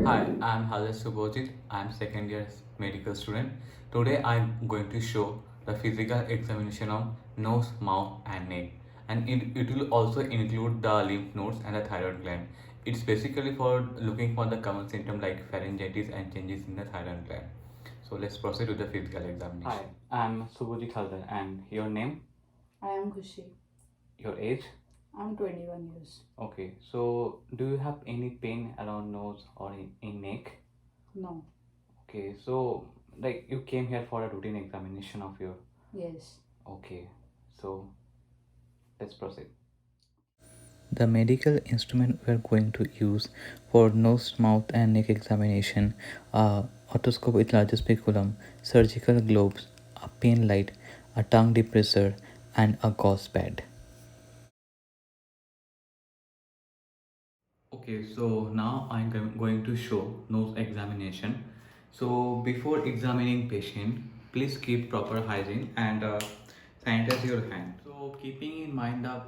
Hi, I'm Halesh Subhojit. I'm second year medical student. Today I'm going to show the physical examination of nose, mouth and neck. And it will also include the lymph nodes and the thyroid gland. It's basically for looking for the common symptom like pharyngitis and changes in the thyroid gland. So let's proceed with the physical examination. Hi, I'm Subhojit Haldar and your name, I am Khushi. your age. I'm 21 years. Okay, so do you have any pain around nose or in neck? No. Okay, so like you came here for a routine examination of your. Yes. Okay, so let's proceed. The medical instrument we are going to use for nose, mouth, and neck examination are otoscope with larger speculum, surgical globes, a pain light, a tongue depressor, and a gauze pad. Okay, so now I'm going to show nose examination. So before examining patient, please keep proper hygiene and sanitize your hand. So keeping in mind the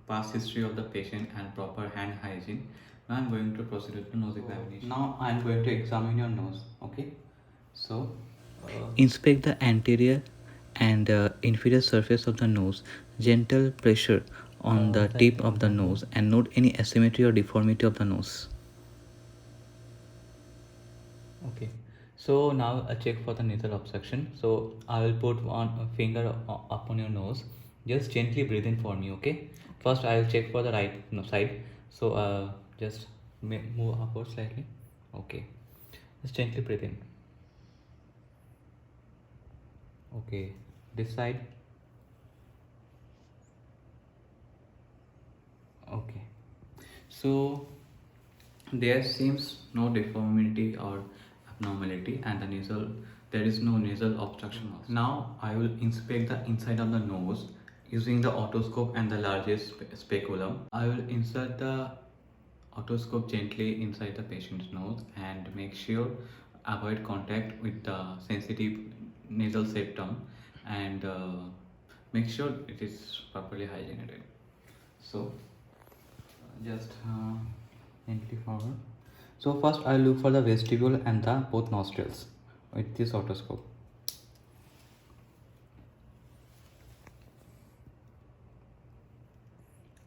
past history of the patient and proper hand hygiene, now I'm going to proceed with the nose examination. Now I'm going to examine your nose. Okay, so inspect the anterior and inferior surface of the nose. Gentle pressure on the tip of the nose and note any asymmetry or deformity of the nose. Okay, so now a check for the nasal obstruction. So I will put one finger upon your nose. Just gently breathe in for me. Okay. First I will check for the right side. So just move upward slightly. Okay. Just gently breathe in. Okay. This side. Okay. So there seems no deformity or abnormality and the nasal there is no nasal obstruction also. Now I will inspect the inside of the nose using the otoscope and the largest speculum. I will insert the otoscope gently inside the patient's nose and make sure avoid contact with the sensitive nasal septum and make sure it is properly hygienic. So just gently forward. So first I'll look for the vestibule and the both nostrils with this otoscope.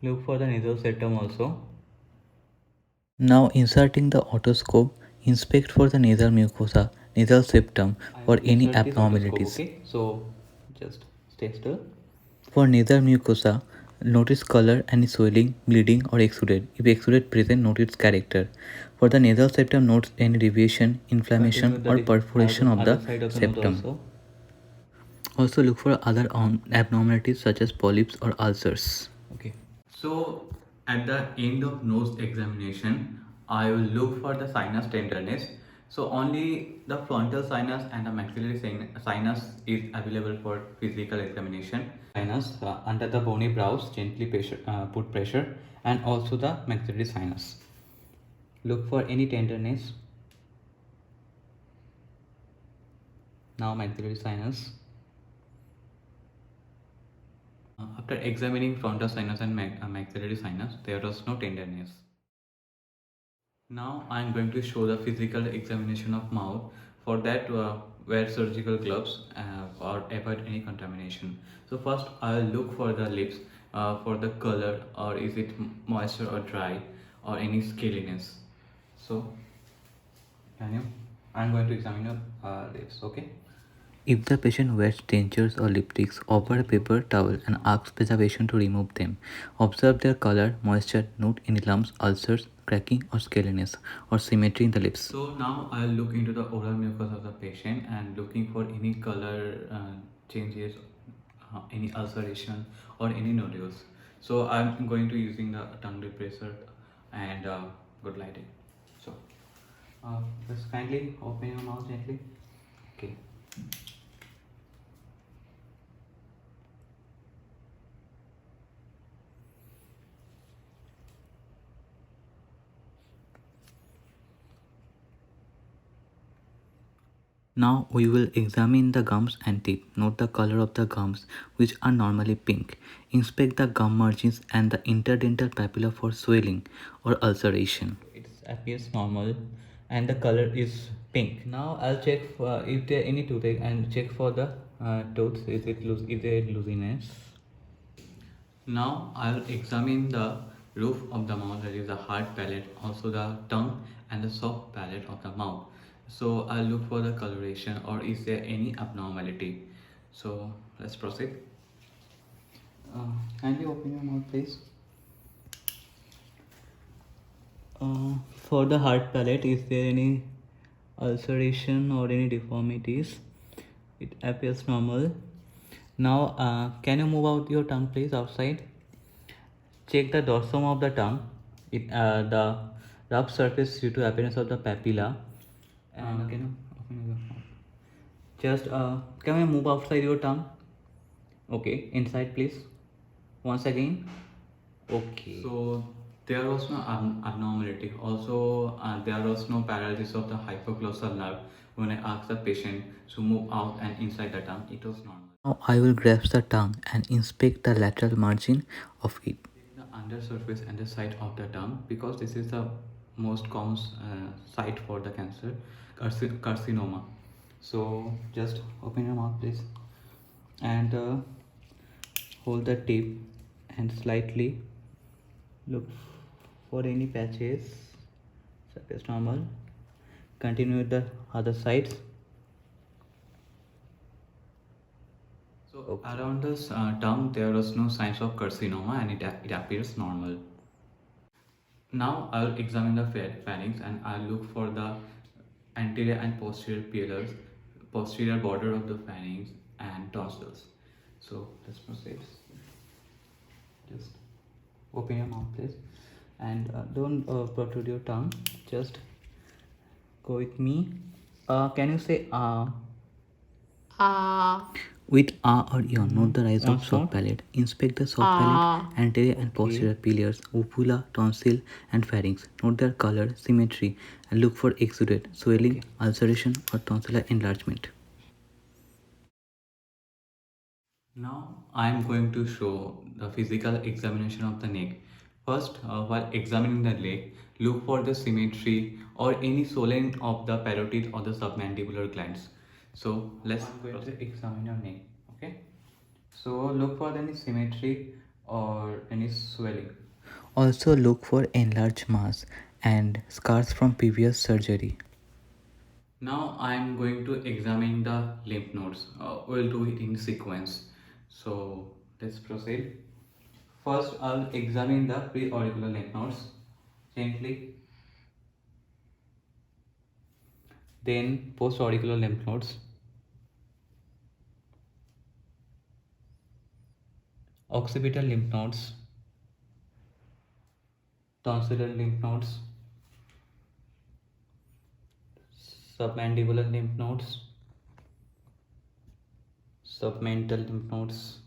Look for the nasal septum also. Now inserting the otoscope, inspect for the nasal mucosa, nasal septum for any abnormalities. Okay, so just stay still. For nasal mucosa, notice color and swelling, bleeding or exudate. If exudate present, note its character. For the nasal septum, note any deviation, inflammation or perforation of the septum. Also look for other abnormalities such as polyps or ulcers. Okay. So at the end of nose examination, I will look for the sinus tenderness. So only the frontal sinus and the maxillary sinus is available for physical examination. Sinus under the bony brows, gently put pressure, and also the maxillary sinus. Look for any tenderness. Now maxillary sinus. After examining frontal sinus and maxillary sinus, there was no tenderness. Now I am going to show the physical examination of mouth. For that, wear surgical gloves or avoid any contamination. So first, I will look for the lips for the color or is it moisture or dry or any scaliness. So, can you? I am going to examine your lips. Okay. If the patient wears dentures or lipsticks, offer a paper towel and ask preservation to remove them. Observe their color, moisture, note any lumps, ulcers, cracking or scaliness or symmetry in the lips. So now I'll look into the oral mucus of the patient and looking for any color changes, any ulceration or any nodules. So I'm going to using the tongue depressor and good lighting. So just kindly open your mouth gently. Okay. Now we will examine the gums and teeth. Note the color of the gums which are normally pink. Inspect the gum margins and the interdental papilla for swelling or ulceration. It appears normal and the color is pink. Now I'll check if there any toothache and check for the tooth. Is there looseness? Now I'll examine the roof of the mouth, that is the hard palate, also the tongue and the soft palate of the mouth. So I'll look for the coloration or is there any abnormality. So let's proceed. Kindly open your mouth, please. For the hard palate, is there any ulceration or any deformities? It appears normal. Now, can you move out your tongue, please, outside? Check the dorsum of the tongue. The rough surface due to appearance of the papilla. And can you open your mouth? Just can you move outside your tongue? Okay, inside, please. Once again. Okay. So there was no abnormality. Also, there was no paralysis of the hypoglossal nerve. When I asked the patient to move out and inside the tongue, it was normal. Now I will grasp the tongue and inspect the lateral margin of it. The undersurface and the side of the tongue, because this is the most common site for the cancer, carcinoma. So just open your mouth, please, and hold the tip and slightly look for any patches. Surface normal. Continue with the other sides. So around this tongue there was no signs of carcinoma and it appears normal. Now I will examine the pharynx and I'll look for the anterior and posterior pillars, posterior border of the pharynx and tonsils. So let's proceed. Just open your mouth, please, and don't protrude your tongue. Just go with me. Can you say with or yawn? Note the rise of soft palate. Inspect the soft palate, anterior and posterior pillars, uvula, tonsil, and pharynx. Note their color, symmetry, and look for exudate, swelling, ulceration, or tonsillar enlargement. Now I am going to show the physical examination of the neck. First, while examining the leg, look for the symmetry or any swelling of the parotid or the submandibular glands. So let's examine your neck. Okay. So look for any symmetry or any swelling. Also look for enlarged mass and scars from previous surgery. Now I am going to examine the lymph nodes. We'll do it in sequence. So let's proceed. First, I'll examine the preauricular lymph nodes gently. Then postauricular lymph nodes, occipital lymph nodes, tonsillar lymph nodes, submandibular lymph nodes, submental lymph nodes.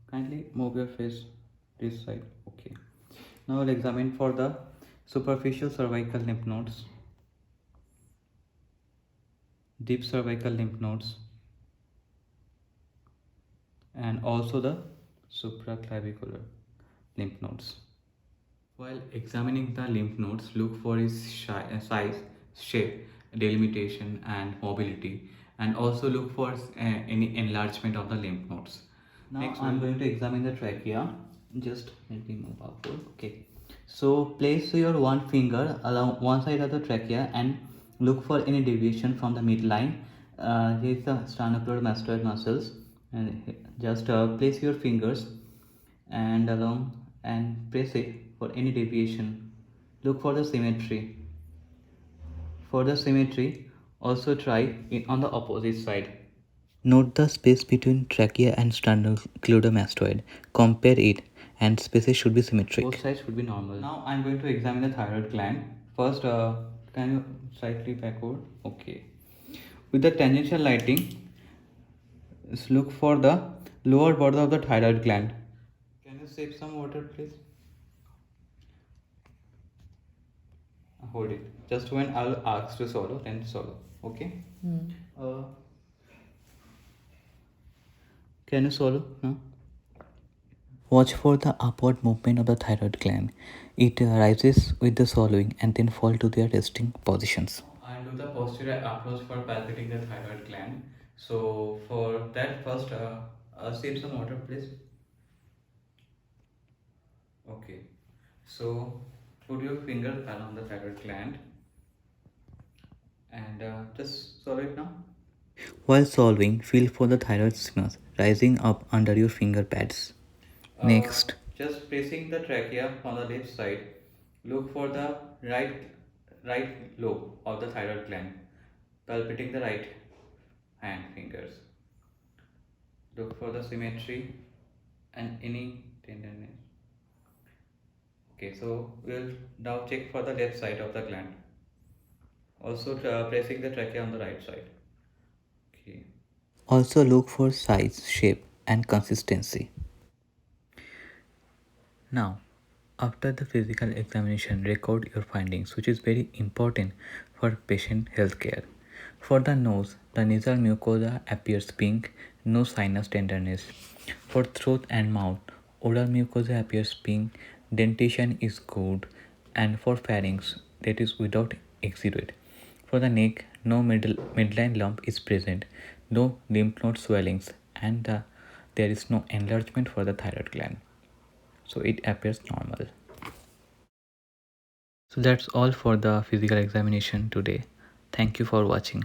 Kindly move your face this side. Okay. Now I'll examine for the superficial cervical lymph nodes, deep cervical lymph nodes, and also the supraclavicular lymph nodes. While examining the lymph nodes, look for its size, shape, delimitation, and mobility, and also look for any enlargement of the lymph nodes. Now next, I'm going to examine the trachea. Just let me move upward. Okay. So place your one finger along one side of the trachea and look for any deviation from the midline. Here is the sternocleidomastoid muscles, and just place your fingers and along and press it for any deviation. Look for the symmetry. For the symmetry, also try it on the opposite side. Note the space between trachea and sternocleidomastoid. Compare it and spaces should be symmetric. Both sides should be normal. Now I'm going to examine the thyroid gland. First, can you slightly backward? Okay. With the tangential lighting, let's look for the lower border of the thyroid gland. Can you sip some water, please? Hold it. Just when I'll ask to swallow, then swallow. Okay? Uh, can you swallow? No? Watch for the upward movement of the thyroid gland. It rises with the swallowing and then fall to their resting positions. I'll do the posterior approach for palpating the thyroid gland. So for that, first sip some water, please. Okay. So put your finger along the thyroid gland and just swallow it now. While swallowing, feel for the thyroid signals rising up under your finger pads. Next, just pressing the trachea on the left side, look for the right lobe of the thyroid gland, palpating the right hand fingers. Look for the symmetry and any tenderness. Okay, so we'll now check for the left side of the gland. Also pressing the trachea on the right side. Okay. Also look for size, shape and consistency. Now, after the physical examination, record your findings, which is very important for patient healthcare. For the nose, the nasal mucosa appears pink, no sinus tenderness. For throat and mouth, oral mucosa appears pink, dentition is good, and for pharynx, that is without exudate. For the neck, no midline lump is present, no lymph node swellings, and there is no enlargement for the thyroid gland, so it appears normal. So that's all for the physical examination today. Thank you for watching.